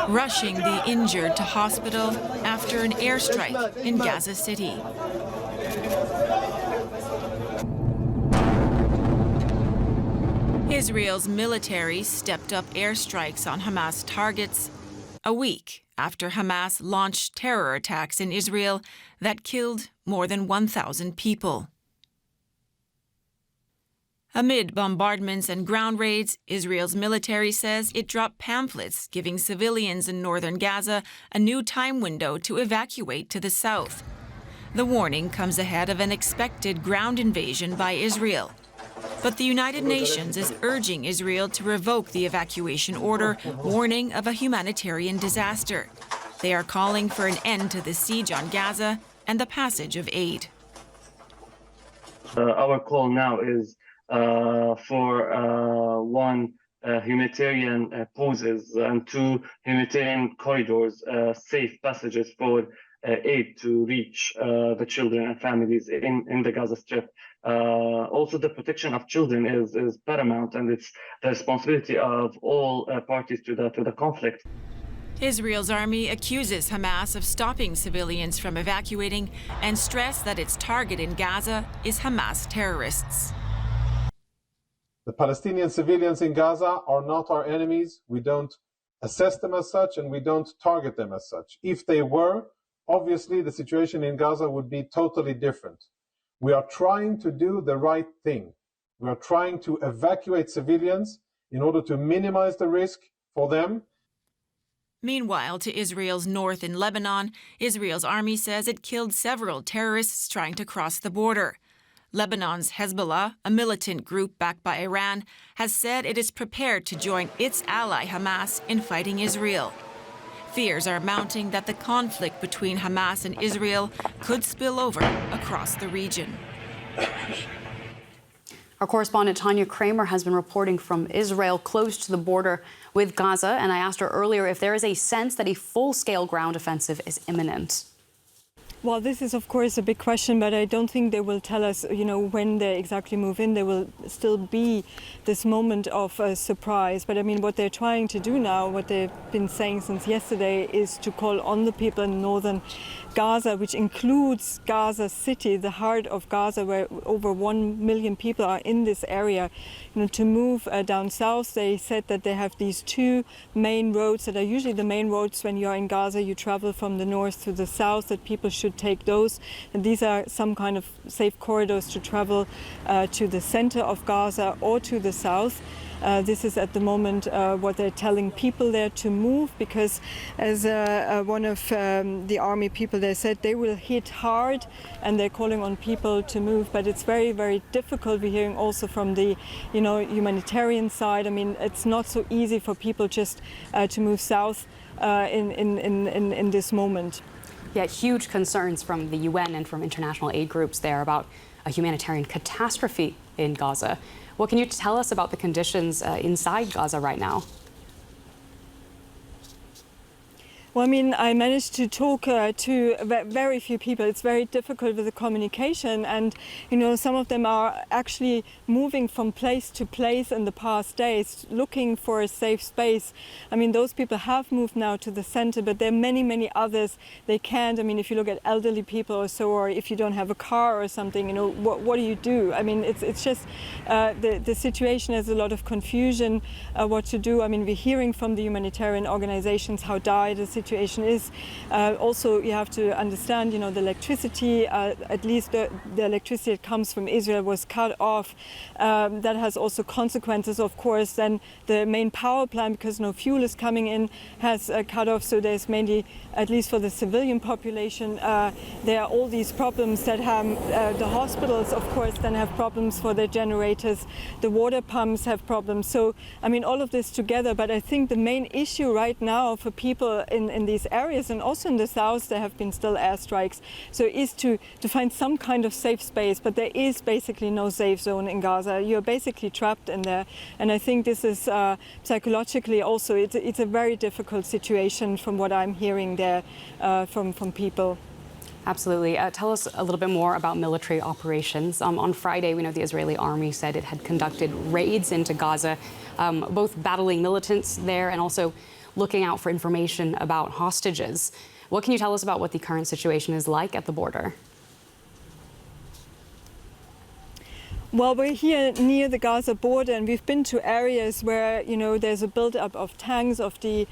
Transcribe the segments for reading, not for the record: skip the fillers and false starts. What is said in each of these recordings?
rushing the injured to hospital after an airstrike in Gaza City. Israel's military stepped up airstrikes on Hamas targets a week after Hamas launched terror attacks in Israel that killed more than 1,000 people. Amid bombardments and ground raids, Israel's military says it dropped pamphlets giving civilians in northern Gaza a new time window to evacuate to the south. The warning comes ahead of an expected ground invasion by Israel. But the United Nations is urging Israel to revoke the evacuation order, warning of a humanitarian disaster. They are calling for an end to the siege on Gaza and the passage of aid. Our call now is for one, humanitarian pauses, and two, humanitarian corridors, safe passages for aid to reach the children and families in the Gaza Strip. Also, the protection of children is paramount, and it's the responsibility of all parties to the conflict. Israel's army accuses Hamas of stopping civilians from evacuating and stressed that its target in Gaza is Hamas terrorists. The Palestinian civilians in Gaza are not our enemies. We don't assess them as such, and we don't target them as such. If they were, obviously the situation in Gaza would be totally different. We are trying to do the right thing. We are trying to evacuate civilians in order to minimize the risk for them. Meanwhile, to Israel's north in Lebanon, Israel's army says it killed several terrorists trying to cross the border. Lebanon's Hezbollah, a militant group backed by Iran, has said it is prepared to join its ally Hamas in fighting Israel. Fears are mounting that the conflict between Hamas and Israel could spill over across the region. Our correspondent Tanya Kramer has been reporting from Israel close to the border with Gaza, and I asked her earlier if there is a sense that a full-scale ground offensive is imminent. Well, this is, of course, a big question, but I don't think they will tell us, when they exactly move in. There will still be this moment of surprise. But I mean, what they're trying to do now, what they've been saying since yesterday, is to call on the people in northern Gaza, which includes Gaza City, the heart of Gaza, where over 1 million people are in this area, to move down south. They said that they have these two main roads that are usually the main roads when you're in Gaza. You travel from the north to the south, that people should take those. And these are some kind of safe corridors to travel to the center of Gaza or to the south. This is at the moment what they're telling people there to move, because as one of the army people there said, they will hit hard and they're calling on people to move. But it's very, very difficult. We're hearing also from the humanitarian side. I mean, it's not so easy for people just to move south in this moment. Yet huge concerns from the UN and from international aid groups there about a humanitarian catastrophe in Gaza. What can you tell us about the conditions inside Gaza right now? Well, I mean, I managed to talk to very few people. It's very difficult with the communication, and some of them are actually moving from place to place in the past days, looking for a safe space. I mean, those people have moved now to the center, but there are many, many others. They can't. I mean, if you look at elderly people or so, or if you don't have a car or something, what do you do? I mean, it's just the situation has a lot of confusion. What to do? I mean, we're hearing from the humanitarian organizations how dire the situation is. Also, you have to understand, the electricity, at least the electricity that comes from Israel was cut off. That has also consequences, of course. Then the main power plant, because no fuel is coming in, has cut off. So there's mainly, at least for the civilian population, there are all these problems that have the hospitals, of course, then have problems for their generators. The water pumps have problems. So, I mean, all of this together. But I think the main issue right now for people in these areas, and also in the south, there have been still airstrikes, so is to find some kind of safe space. But there is basically no safe zone in Gaza. You're basically trapped in there. And I think this is psychologically also, it's a very difficult situation from what I'm hearing there from people. Absolutely. Tell us a little bit more about military operations. On Friday, we know the Israeli army said it had conducted raids into Gaza, both battling militants there and also looking out for information about hostages. What can you tell us about what the current situation is like at the border? Well, we're here near the Gaza border, and we've been to areas where, there's a buildup of tanks, of the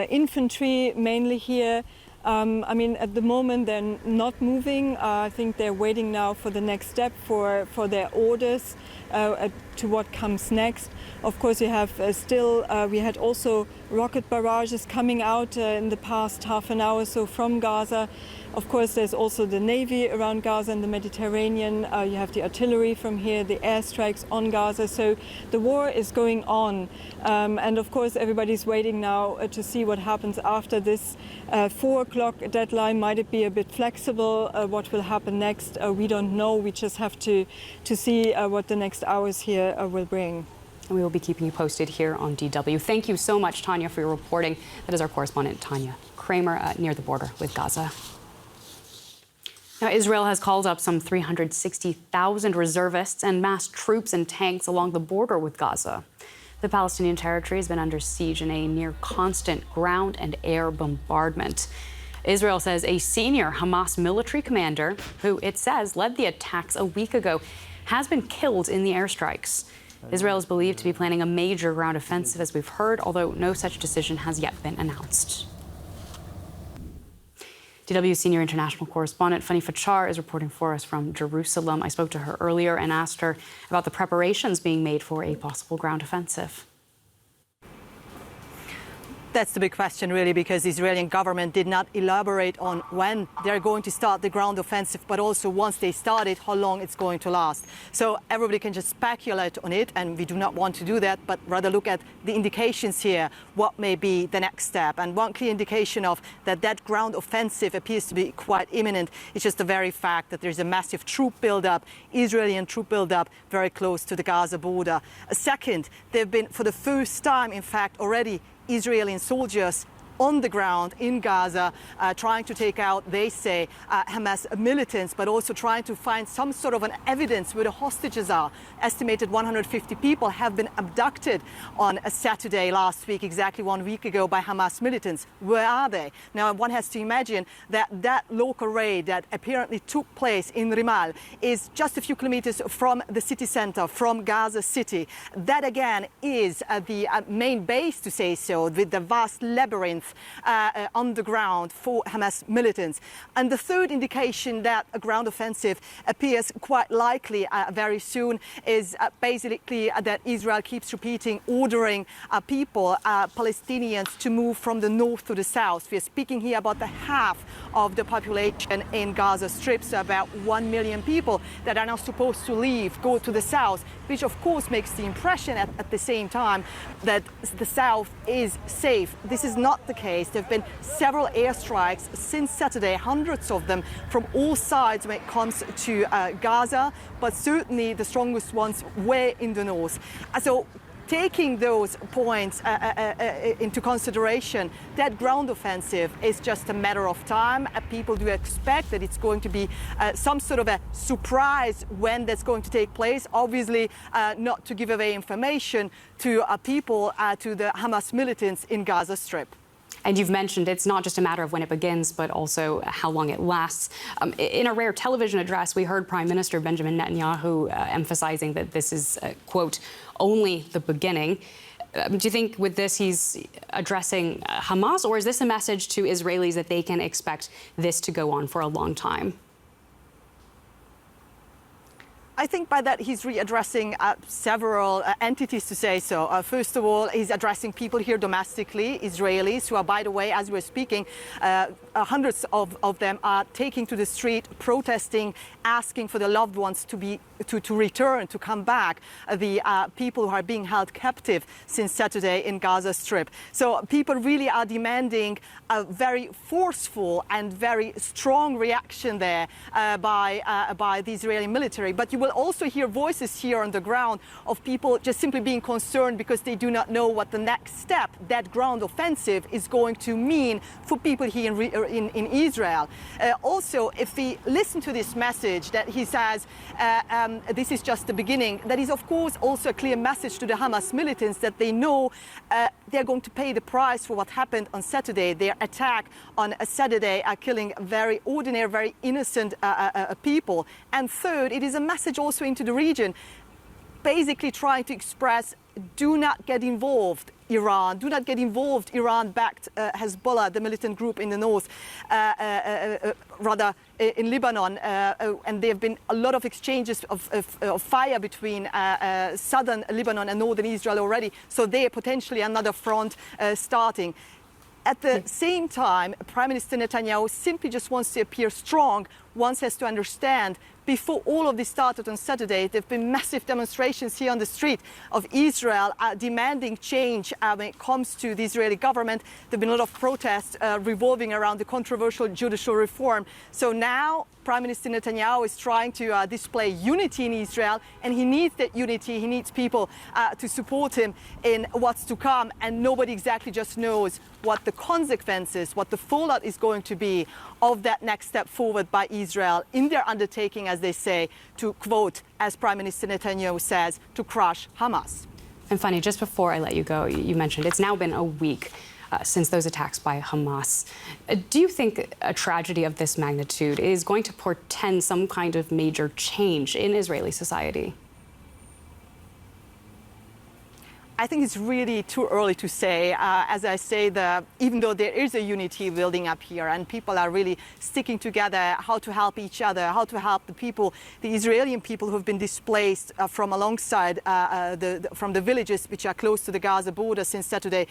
infantry, mainly here. At the moment, they're not moving. I think they're waiting now for the next step, for their orders to what comes next. Of course, you have we had also rocket barrages coming out in the past half an hour or so from Gaza. Of course, there's also the Navy around Gaza and the Mediterranean. You have the artillery from here, the airstrikes on Gaza. So the war is going on. And of course, everybody's waiting now to see what happens after this 4 o'clock deadline. Might it be a bit flexible? What will happen next? We don't know. We just have to see what the next hours here will bring. And we will be keeping you posted here on DW. Thank you so much, Tanya, for your reporting. That is our correspondent, Tanya Kramer, near the border with Gaza. Now, Israel has called up some 360,000 reservists and massed troops and tanks along the border with Gaza. The Palestinian territory has been under siege in a near constant ground and air bombardment. Israel says a senior Hamas military commander, who it says led the attacks a week ago, has been killed in the airstrikes. Israel is believed to be planning a major ground offensive, as we've heard, although no such decision has yet been announced. DW senior international correspondent Fanny Fachar is reporting for us from Jerusalem. I spoke to her earlier and asked her about the preparations being made for a possible ground offensive. That's the big question, really, because the Israeli government did not elaborate on when they're going to start the ground offensive, but also once they start it, how long it's going to last. So everybody can just speculate on it, and we do not want to do that, but rather look at the indications here, what may be the next step. And one clear indication of that ground offensive appears to be quite imminent is just the very fact that there's a massive troop buildup, Israeli troop buildup, very close to the Gaza border. Second, there have been, for the first time, in fact, already Israeli soldiers on the ground in Gaza, trying to take out, they say, Hamas militants, but also trying to find some sort of an evidence where the hostages are. Estimated 150 people have been abducted on a Saturday last week, exactly 1 week ago, by Hamas militants. Where are they? Now, one has to imagine that local raid that apparently took place in Rimal is just a few kilometers from the city center, from Gaza City. That, again, is the main base, to say so, with the vast labyrinth underground for Hamas militants. And the third indication that a ground offensive appears quite likely very soon is basically that Israel keeps repeating, ordering people, Palestinians, to move from the north to the south. We are speaking here about the half of the population in Gaza Strip, so about 1 million people that are now supposed to leave, go to the south, which of course makes the impression at the same time that the south is safe. This is not the case. There have been several airstrikes since Saturday, hundreds of them from all sides when it comes to Gaza, but certainly the strongest ones were in the north. So taking those points into consideration, that ground offensive is just a matter of time. People do expect that it's going to be some sort of a surprise when that's going to take place. Obviously, not to give away information to people, to the Hamas militants in Gaza Strip. And you've mentioned it's not just a matter of when it begins, but also how long it lasts. In a rare television address, we heard Prime Minister Benjamin Netanyahu emphasizing that this is, quote, only the beginning. Do you think with this he's addressing Hamas, or is this a message to Israelis that they can expect this to go on for a long time? I think by that he's readdressing several entities, to say so. First of all, he's addressing people here domestically, Israelis, who are, by the way, as we're speaking, hundreds of them are taking to the street, protesting, asking for their loved ones to return, to come back. The people who are being held captive since Saturday in Gaza Strip. So people really are demanding a very forceful and very strong reaction there by the Israeli military. But you will also hear voices here on the ground of people just simply being concerned because they do not know what the next step, that ground offensive, is going to mean for people here in Israel. Also, if we listen to this message that he says this is just the beginning, that is of course also a clear message to the Hamas militants that they know they're going to pay the price for what happened on Saturday. Their attack on a Saturday are killing very ordinary, very innocent people. And third, it is a message also into the region, basically trying to express, do not get involved, Iran. Do not get involved, Iran-backed Hezbollah, the militant group in the north, rather in Lebanon. And there have been a lot of exchanges of fire between southern Lebanon and northern Israel already. So there potentially another front starting. At the same time, Prime Minister Netanyahu simply just wants to appear strong. One has to understand, before all of this started on Saturday, there have been massive demonstrations here on the street of Israel demanding change when it comes to the Israeli government. There have been a lot of protests revolving around the controversial judicial reform. So now Prime Minister Netanyahu is trying to display unity in Israel, and he needs that unity. He needs people to support him in what's to come, and nobody exactly just knows what the consequences, what the fallout is going to be of that next step forward by Israel in their undertaking, as they say, to, quote, as Prime Minister Netanyahu says, to crush Hamas. And Fanny, just before I let you go, you mentioned it's now been a week since those attacks by Hamas. Do you think a tragedy of this magnitude is going to portend some kind of major change in Israeli society? I think it's really too early to say. As I say, even though there is a unity building up here and people are really sticking together, how to help each other, how to help the people, the Israeli people who have been displaced from alongside from the villages which are close to the Gaza border since Saturday.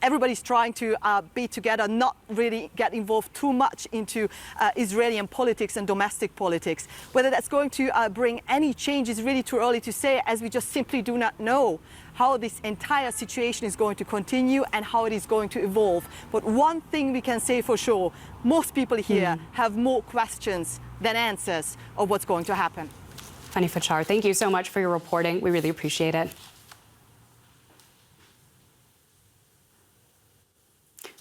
Everybody's trying to be together, not really get involved too much into Israeli politics and domestic politics. Whether that's going to bring any change is really too early to say, as we just simply do not know how this entire situation is going to continue and how it is going to evolve. But one thing we can say for sure, most people here have more questions than answers of what's going to happen. Fanny Fachar, thank you so much for your reporting. We really appreciate it.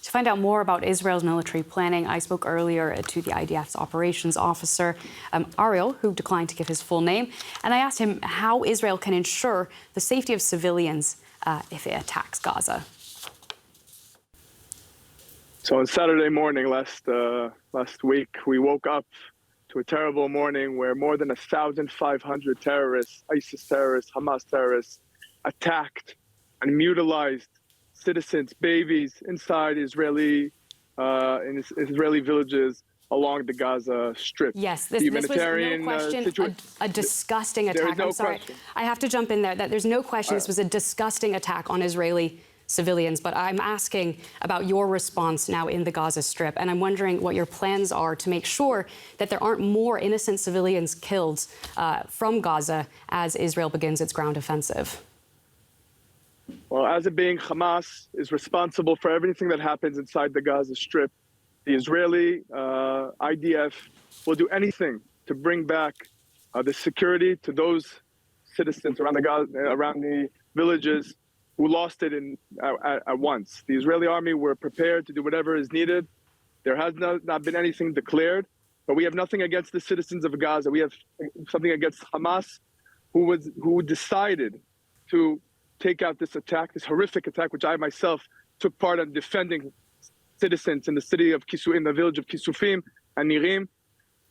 To find out more about Israel's military planning, I spoke earlier to the IDF's operations officer, Ariel, who declined to give his full name. And I asked him how Israel can ensure the safety of civilians if it attacks Gaza. So on Saturday morning last week, we woke up to a terrible morning where more than 1,500 terrorists, ISIS terrorists, Hamas terrorists, attacked and mutilated citizens, babies inside Israeli villages along the Gaza Strip. Yes, this was no question a disgusting attack. I'm sorry, I have to jump in there. That there's no question this was a disgusting attack on Israeli civilians, but I'm asking about your response now in the Gaza Strip, and I'm wondering what your plans are to make sure that there aren't more innocent civilians killed from Gaza as Israel begins its ground offensive. Well, as it being Hamas is responsible for everything that happens inside the Gaza Strip, the Israeli IDF will do anything to bring back the security to those citizens around the villages who lost it at once. The Israeli army were prepared to do whatever is needed. There has not been anything declared, but we have nothing against the citizens of Gaza. We have something against Hamas, who decided to take out this attack, this horrific attack, which I myself took part in defending citizens in the city of in the village of Kisufim and Nirim.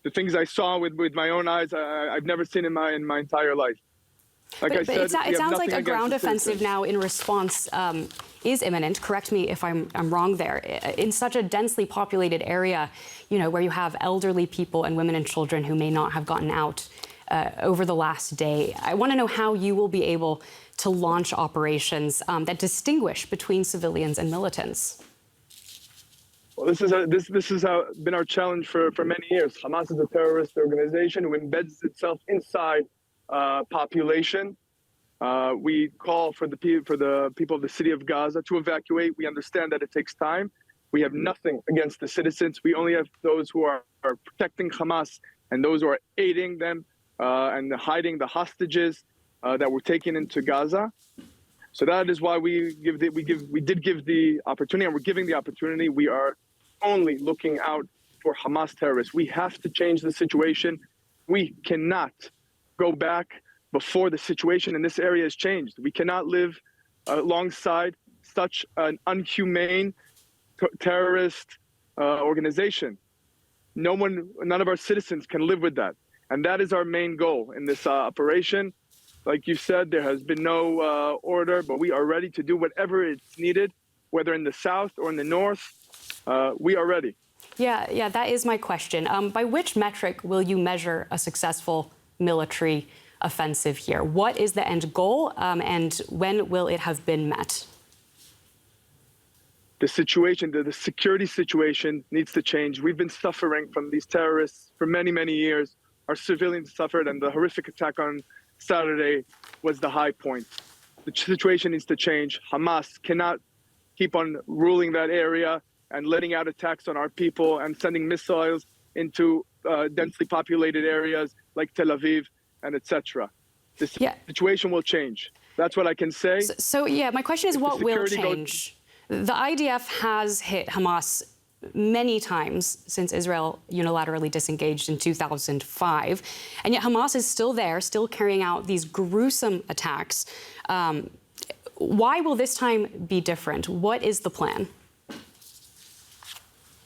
The things I saw with my own eyes, I've never seen in my entire life. It sounds like a ground offensive now in response is imminent. Correct me if I'm wrong there. In such a densely populated area, where you have elderly people and women and children who may not have gotten out over the last day, I want to know how you will be able to launch operations that distinguish between civilians and militants. Well, this has been our challenge for many years. Hamas is a terrorist organization who embeds itself inside population. We call for the people of the city of Gaza to evacuate. We understand that it takes time. We have nothing against the citizens. We only have those who are protecting Hamas and those who are aiding them and hiding the hostages that were taken into Gaza. So that is why we did give the opportunity, and we're giving the opportunity. We are only looking out for Hamas terrorists. We have to change the situation. We cannot go back before the situation in this area has changed. We cannot live alongside such an unhumane terrorist organization. None of our citizens can live with that. And that is our main goal in this operation. Like you said, there has been no order, but we are ready to do whatever is needed, whether in the south or in the north. We are ready. Yeah, that is my question. By which metric will you measure a successful military offensive here? What is the end goal, and when will it have been met? The situation, the security situation needs to change. We've been suffering from these terrorists for many, many years. Our civilians suffered, and the horrific attack on Saturday was the high point. The situation needs to change. Hamas cannot keep on ruling that area and letting out attacks on our people and sending missiles into densely populated areas like Tel Aviv and etc. The situation will change. That's what I can say. So my question is, what will change? The IDF has hit Hamas many times since Israel unilaterally disengaged in 2005. And yet Hamas is still there, still carrying out these gruesome attacks. Why will this time be different? What is the plan?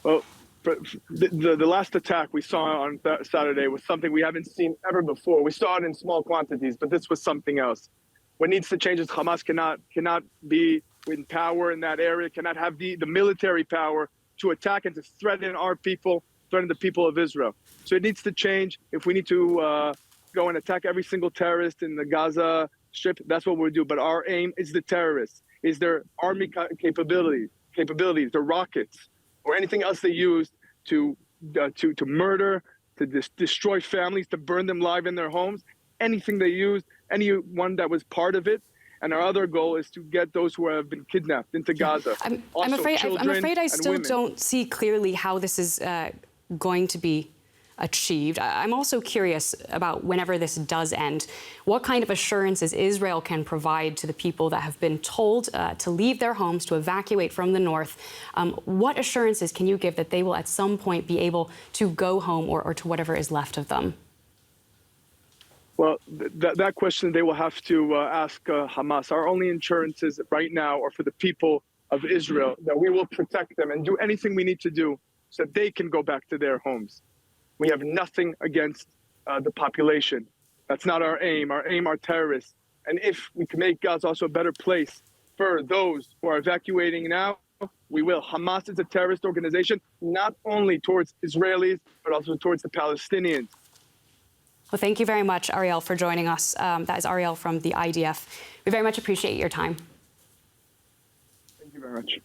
Well, the last attack we saw on Saturday was something we haven't seen ever before. We saw it in small quantities, but this was something else. What needs to change is Hamas cannot be in power in that area, cannot have the military power to attack and to threaten our people, threaten the people of Israel. So it needs to change. If we need to go and attack every single terrorist in the Gaza Strip, that's what we'll do. But our aim is the terrorists, is their army capabilities, the rockets, or anything else they use to murder, to destroy families, to burn them live in their homes. Anything they used, anyone that was part of it. And our other goal is to get those who have been kidnapped into Gaza. I'm afraid I still don't see clearly how this is going to be achieved. I'm also curious about whenever this does end, what kind of assurances Israel can provide to the people that have been told to leave their homes, to evacuate from the north. What assurances can you give that they will at some point be able to go home or to whatever is left of them? Well, that question they will have to ask Hamas. Our only assurances right now are for the people of Israel, that we will protect them and do anything we need to do so that they can go back to their homes. We have nothing against the population. That's not our aim. Our aim are terrorists. And if we can make Gaza also a better place for those who are evacuating now, we will. Hamas is a terrorist organization, not only towards Israelis, but also towards the Palestinians. Well, thank you very much, Ariel, for joining us. That is Ariel from the IDF. We very much appreciate your time. Thank you very much.